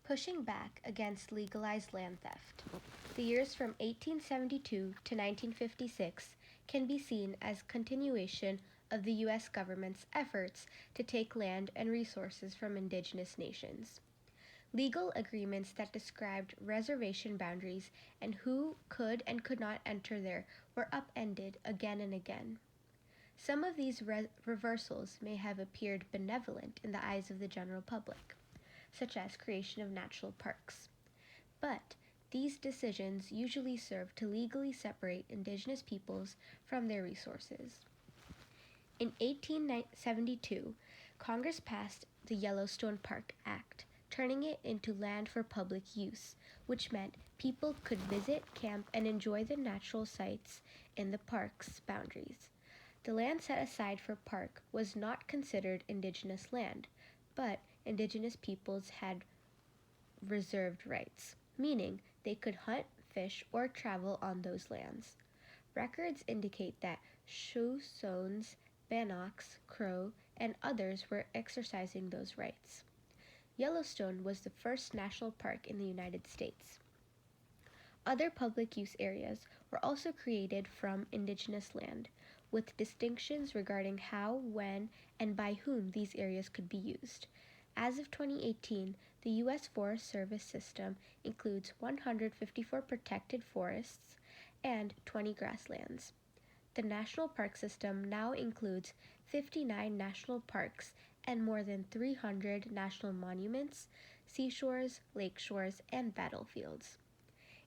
Pushing back against legalized land theft. The years from 1872 to 1956 can be seen as continuation of the U.S. government's efforts to take land and resources from indigenous nations. Legal agreements that described reservation boundaries and who could and could not enter there were upended again and again. Some of these reversals may have appeared benevolent in the eyes of the general public, such as creation of national parks. But these decisions usually serve to legally separate indigenous peoples from their resources. In 1872, Congress passed the Yellowstone Park Act, turning it into land for public use, which meant people could visit, camp, and enjoy the natural sights in the park's boundaries. The land set aside for park was not considered indigenous land, but indigenous peoples had reserved rights, meaning they could hunt, fish, or travel on those lands. Records indicate that Shoshones, Bannocks, Crow, and others were exercising those rights. Yellowstone was the first national park in the United States. Other public use areas were also created from indigenous land, with distinctions regarding how, when, and by whom these areas could be used. As of 2018, the U.S. Forest Service system includes 154 protected forests and 20 grasslands. The national park system now includes 59 national parks and more than 300 national monuments, seashores, lakeshores, and battlefields.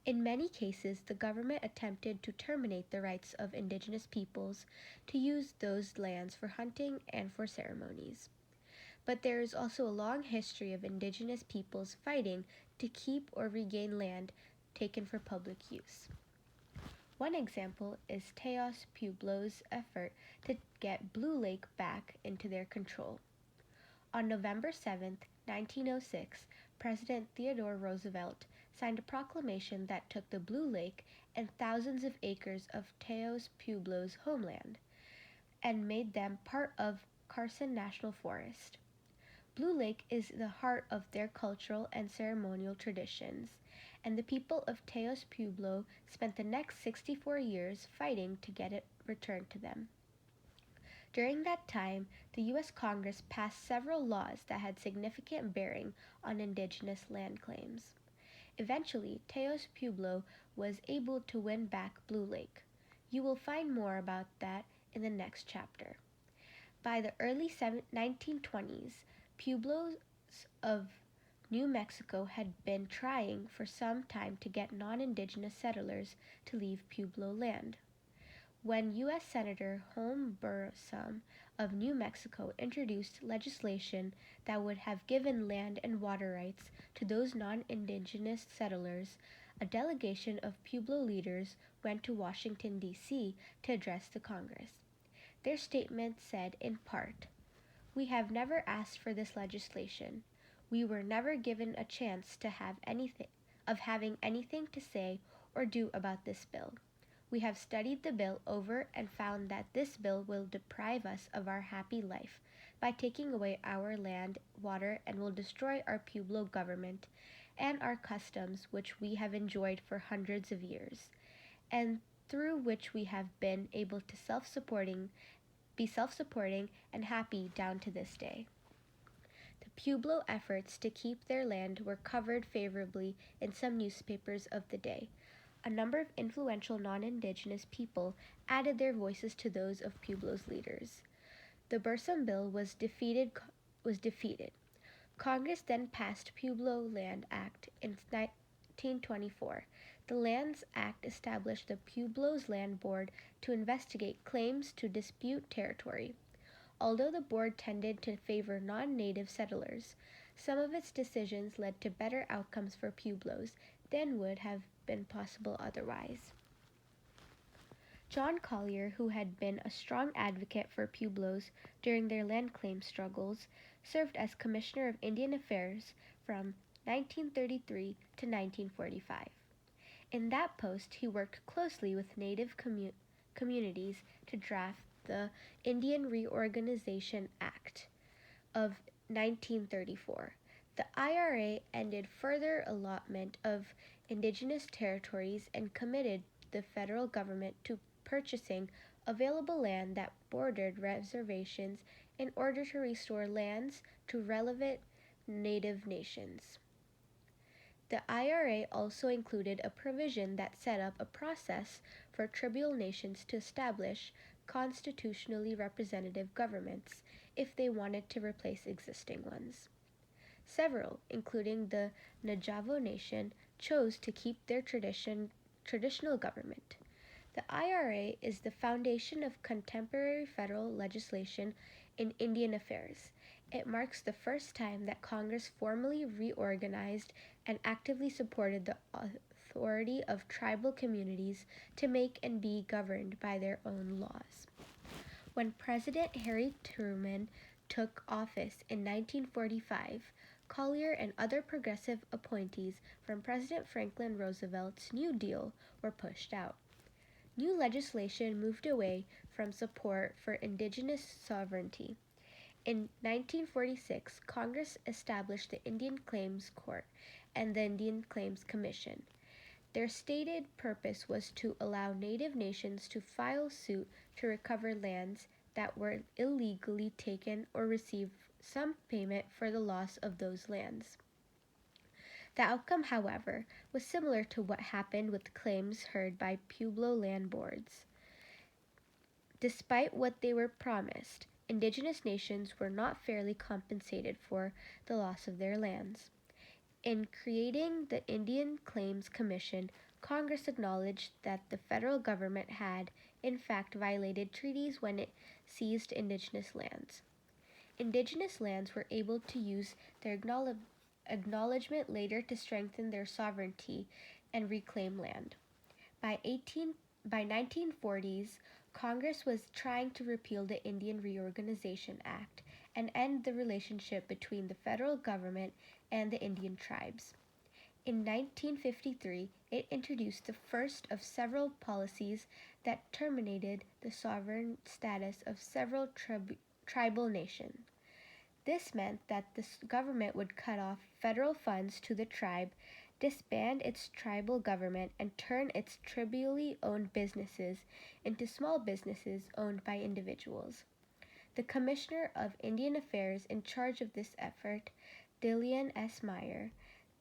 In many cases, the government attempted to terminate the rights of indigenous peoples to use those lands for hunting and for ceremonies. But there is also a long history of indigenous peoples fighting to keep or regain land taken for public use. One example is Taos Pueblo's effort to get Blue Lake back into their control. On November 7, 1906, President Theodore Roosevelt signed a proclamation that took the Blue Lake and thousands of acres of Taos Pueblo's homeland and made them part of Carson National Forest. Blue Lake is the heart of their cultural and ceremonial traditions, and the people of Taos Pueblo spent the next 64 years fighting to get it returned to them. During that time, the U.S. Congress passed several laws that had significant bearing on indigenous land claims. Eventually, Taos Pueblo was able to win back Blue Lake. You will find more about that in the next chapter. By the early 1920s, Pueblos of New Mexico had been trying for some time to get non-indigenous settlers to leave Pueblo land. When U.S. Senator Holm Burnsome of New Mexico introduced legislation that would have given land and water rights to those non-indigenous settlers, a delegation of Pueblo leaders went to Washington, D.C. to address the Congress. Their statement said in part, "We have never asked for this legislation. We were never given a chance to have having anything to say or do about this bill. We have studied the bill over and found that this bill will deprive us of our happy life by taking away our land, water, and will destroy our Pueblo government and our customs which we have enjoyed for hundreds of years, and through which we have been able to be self-supporting and happy down to this day." The Pueblo efforts to keep their land were covered favorably in some newspapers of the day. A number of influential non-indigenous people added their voices to those of Pueblo's leaders. The Burnsome bill was defeated. Congress then passed Pueblo Land Act in 1924. The Lands Act established the Pueblo's Land Board to investigate claims to dispute territory. Although the board tended to favor non-native settlers, some of its decisions led to better outcomes for Pueblos than would have been possible otherwise. John Collier, who had been a strong advocate for Pueblos during their land claim struggles, served as Commissioner of Indian Affairs from 1933 to 1945. In that post, he worked closely with Native communities to draft the Indian Reorganization Act of 1934. The IRA ended further allotment of indigenous territories and committed the federal government to purchasing available land that bordered reservations in order to restore lands to relevant native nations. The IRA also included a provision that set up a process for tribal nations to establish constitutionally representative governments if they wanted to replace existing ones. Several, including the Navajo Nation, chose to keep their traditional government. The IRA is the foundation of contemporary federal legislation in Indian affairs. It marks the first time that Congress formally reorganized and actively supported the authority of tribal communities to make and be governed by their own laws. When President Harry Truman took office in 1945, Collier and other progressive appointees from President Franklin Roosevelt's New Deal were pushed out. New legislation moved away from support for indigenous sovereignty. In 1946, Congress established the Indian Claims Court and the Indian Claims Commission. Their stated purpose was to allow Native nations to file suit to recover lands that were illegally taken or receive some payment for the loss of those lands. The outcome, however, was similar to what happened with claims heard by Pueblo land boards. Despite what they were promised, indigenous nations were not fairly compensated for the loss of their lands. In creating the Indian Claims Commission, Congress acknowledged that the federal government had, in fact, violated treaties when it seized indigenous lands. Indigenous lands were able to use their acknowledgement later to strengthen their sovereignty and reclaim land. By 1940s, Congress was trying to repeal the Indian Reorganization Act and end the relationship between the federal government and the Indian tribes. In 1953, it introduced the first of several policies that terminated the sovereign status of several tribal nations. This meant that the government would cut off federal funds to the tribe, disband its tribal government, and turn its tribally owned businesses into small businesses owned by individuals. The Commissioner of Indian Affairs in charge of this effort, Dillon S. Meyer,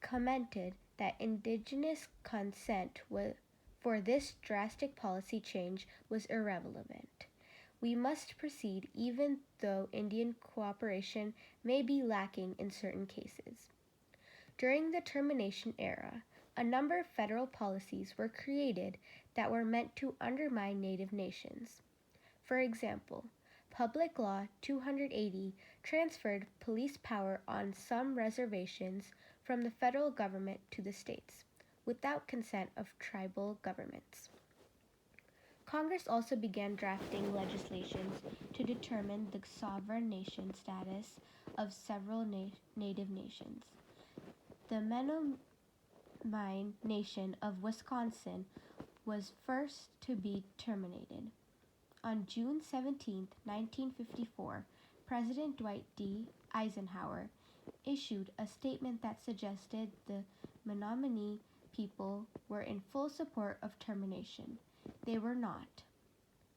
commented that indigenous consent for this drastic policy change was irrelevant. We must proceed even though Indian cooperation may be lacking in certain cases. During the termination era, a number of federal policies were created that were meant to undermine Native nations. For example, Public Law 280 transferred police power on some reservations from the federal government to the states, without consent of tribal governments. Congress also began drafting legislations to determine the sovereign nation status of several Native nations. The Menominee Nation of Wisconsin was first to be terminated. On June 17, 1954, President Dwight D. Eisenhower issued a statement that suggested the Menominee people were in full support of termination. They were not.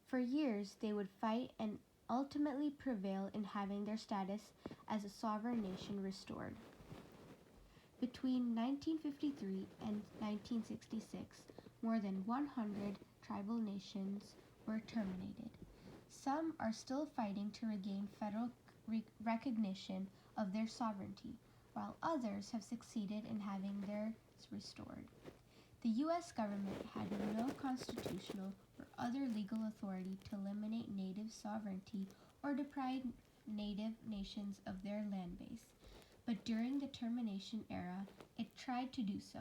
For years, they would fight and ultimately prevail in having their status as a sovereign nation restored. Between 1953 and 1966, more than 100 tribal nations were terminated. Some are still fighting to regain federal recognition of their sovereignty, while others have succeeded in having theirs restored. The U.S. government had no constitutional or other legal authority to eliminate Native sovereignty or deprive Native nations of their land base, but during the termination era, it tried to do so,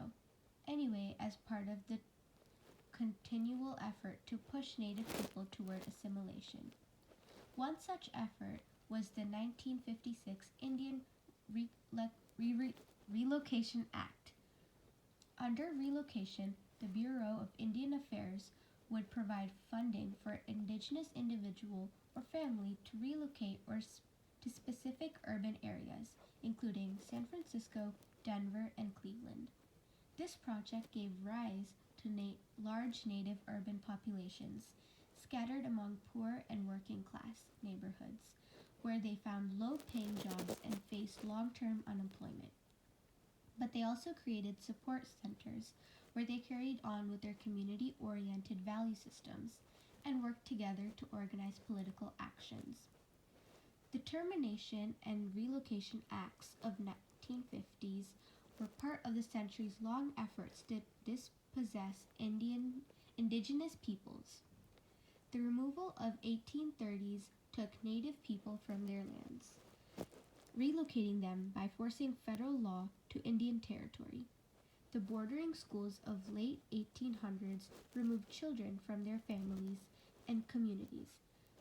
anyway, as part of the continual effort to push Native people toward assimilation. One such effort was the 1956 Indian Relocation Act. Under relocation, the Bureau of Indian Affairs would provide funding for indigenous individual or family to relocate or to specific urban areas, including San Francisco, Denver, and Cleveland. This project gave rise to large native urban populations scattered among poor and working class neighborhoods, where they found low-paying jobs and faced long-term unemployment. But they also created support centers where they carried on with their community-oriented value systems and worked together to organize political actions. The Termination and Relocation Acts of 1950s were part of the centuries-long efforts to dispossess indigenous peoples. The removal of 1830s took native people from their lands, relocating them by forcing federal law to Indian territory. The bordering schools of late 1800s removed children from their families and communities.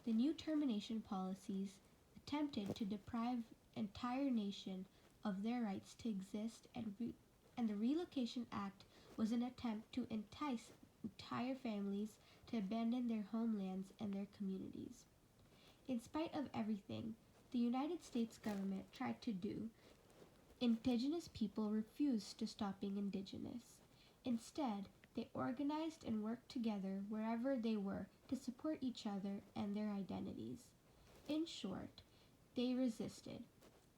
The new termination policies attempted to deprive entire nation of their rights to exist, and the Relocation Act was an attempt to entice entire families to abandon their homelands and their communities. In spite of everything the United States government tried to do, indigenous people refused to stop being indigenous. Instead, they organized and worked together wherever they were to support each other and their identities. In short, they resisted.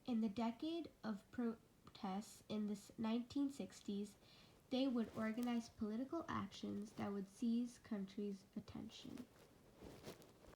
In the decade of protests in the 1960s, they would organize political actions that would seize countries' attention.